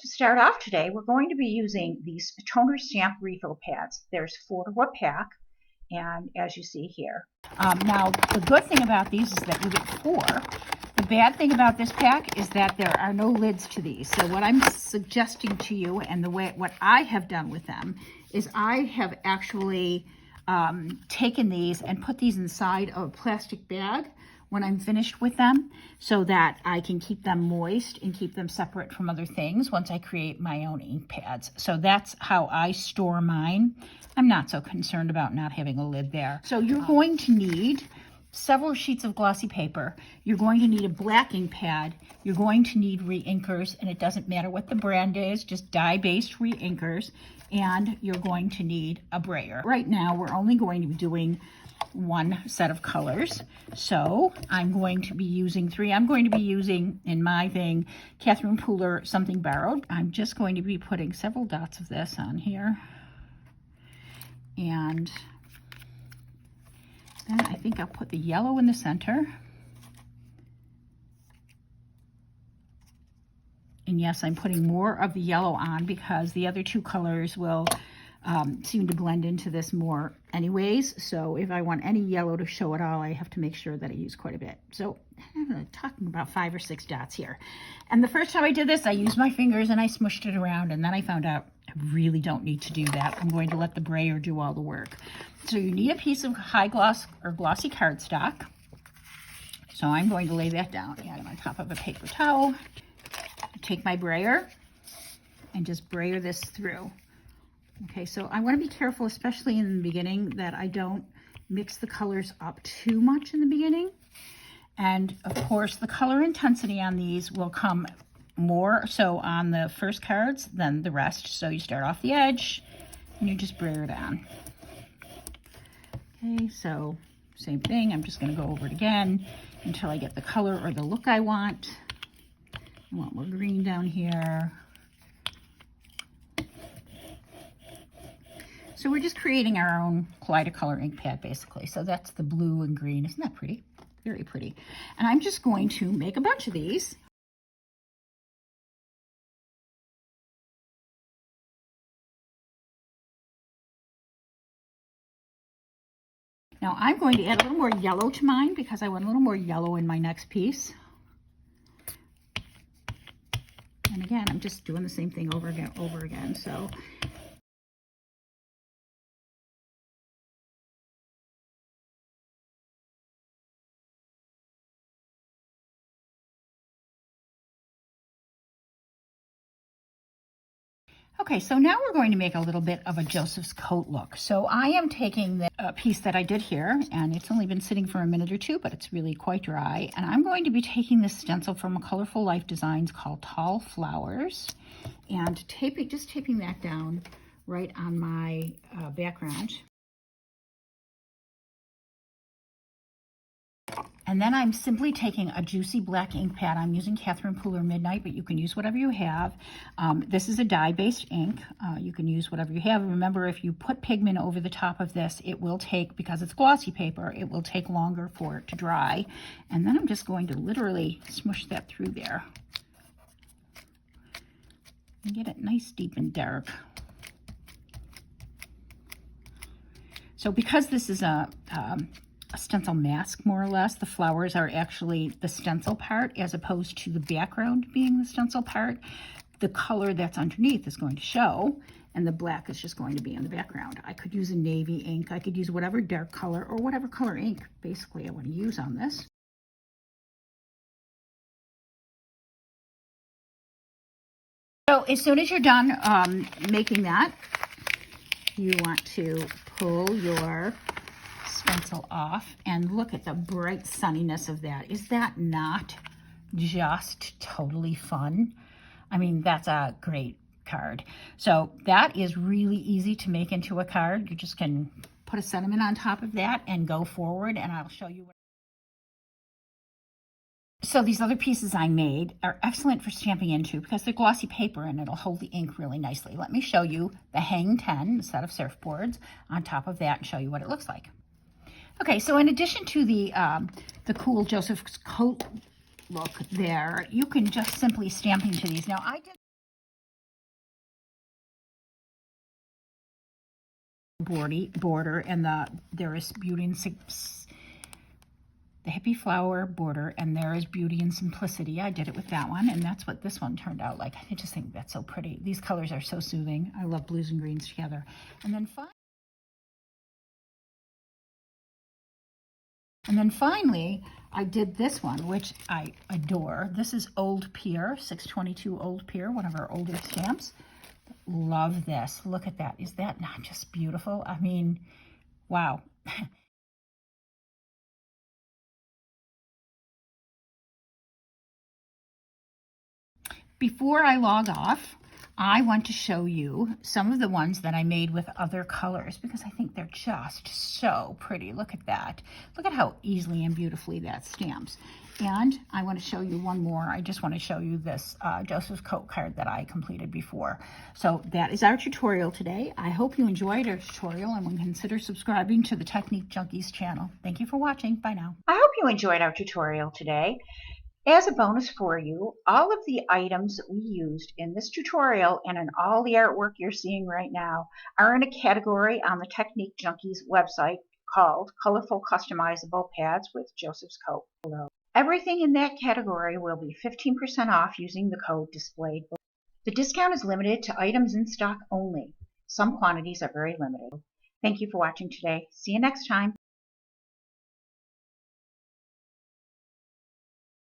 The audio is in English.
To start off today, we're going to be using these toner stamp refill pads. There's 4 to a pack, and as you see here. Now, the good thing about these is that you get 4. The bad thing about this pack is that there are no lids to these. So what I'm suggesting to you, and what I have done with them, is I have actually taken these and put these inside of a plastic bag when I'm finished with them, so that I can keep them moist and keep them separate from other things once I create my own ink pads. So that's how I store mine. I'm not so concerned about not having a lid there. So you're going to need several sheets of glossy paper. You're going to need a black ink pad. You're going to need re-inkers, and it doesn't matter what the brand is, just dye-based re-inkers. And you're going to need a brayer. Right now, we're only going to be doing 1 set of colors. So I'm going to be using 3. I'm going to be using, in my thing, Catherine Pooler Something Borrowed. I'm just going to be putting several dots of this on here. And then I think I'll put the yellow in the center. And yes, I'm putting more of the yellow on because the other 2 colors will seem to blend into this more anyways. So if I want any yellow to show at all, I have to make sure that I use quite a bit. So I'm talking about 5 or 6 dots here. And the first time I did this, I used my fingers and I smushed it around, and then I found out I really don't need to do that. I'm going to let the brayer do all the work. So you need a piece of high gloss or glossy cardstock. So I'm going to lay that down on top of a paper towel. Take my brayer and just brayer this through. Okay, so I want to be careful, especially in the beginning, that I don't mix the colors up too much in the beginning. And of course, the color intensity on these will come more so on the first cards than the rest. So you start off the edge and you just brayer it on. Okay, so same thing. I'm just going to go over it again until I get the color or the look I want. I want more green down here. So we're just creating our own Kaleidocolor ink pad, basically. So that's the blue and green. Isn't that pretty? Very pretty. And I'm just going to make a bunch of these. Now I'm going to add a little more yellow to mine because I want a little more yellow in my next piece. And again, I'm just doing the same thing over again. So okay, so now we're going to make a little bit of a Joseph's coat look. So I am taking the piece that I did here, and it's only been sitting for a minute or 2, but it's really quite dry. And I'm going to be taking this stencil from Colorful Life Designs called Tall Flowers, and just taping that down right on my background. And then I'm simply taking a juicy black ink pad. I'm using Catherine Pooler Midnight, but you can use whatever you have. This is a dye-based ink. You can use whatever you have. Remember, if you put pigment over the top of this, it will take, because it's glossy paper, it will take longer for it to dry. And then I'm just going to literally smush that through there. And get it nice, deep, and dark. So because this is a stencil mask, more or less, the flowers are actually the stencil part as opposed to the background being the stencil part. The color that's underneath is going to show, and the black is just going to be in the background. I could use a navy ink. I could use whatever dark color or whatever color ink basically I want to use on this. So as soon as you're done making that, you want to pull your stencil off and look at the bright sunniness of that. Is that not just totally fun? I mean, that's a great card. So that is really easy to make into a card. You just can put a sentiment on top of that and go forward, and I'll show you what. So these other pieces I made are excellent for stamping into because they're glossy paper and it'll hold the ink really nicely. Let me show you the Hang 10, the set of surfboards, on top of that and show you what it looks like. Okay, so in addition to the cool Joseph's coat look there, you can just simply stamp into these. Now I did border, and there is beauty and the hippie flower border, and there is beauty and simplicity. I did it with that one, and that's what this one turned out like. I just think that's so pretty. These colors are so soothing. I love blues and greens together. And then finally, I did this one, which I adore. This is Old Pier, 622 Old Pier, one of our older stamps. Love this. Look at that. Is that not just beautiful? I mean, wow. Before I log off, I want to show you some of the ones that I made with other colors because I think they're just so pretty. Look at that. Look at how easily and beautifully that stamps. And I want to show you one more. I just want to show you this Joseph's Coat card that I completed before. So that is our tutorial today. I hope you enjoyed our tutorial and will consider subscribing to the Technique Junkies channel. Thank you for watching. Bye now. I hope you enjoyed our tutorial today. As a bonus for you, all of the items that we used in this tutorial and in all the artwork you're seeing right now are in a category on the Technique Junkies website called Colorful Customizable Pads with Joseph's Coat below. Everything in that category will be 15% off using the code displayed below. The discount is limited to items in stock only. Some quantities are very limited. Thank you for watching today. See you next time.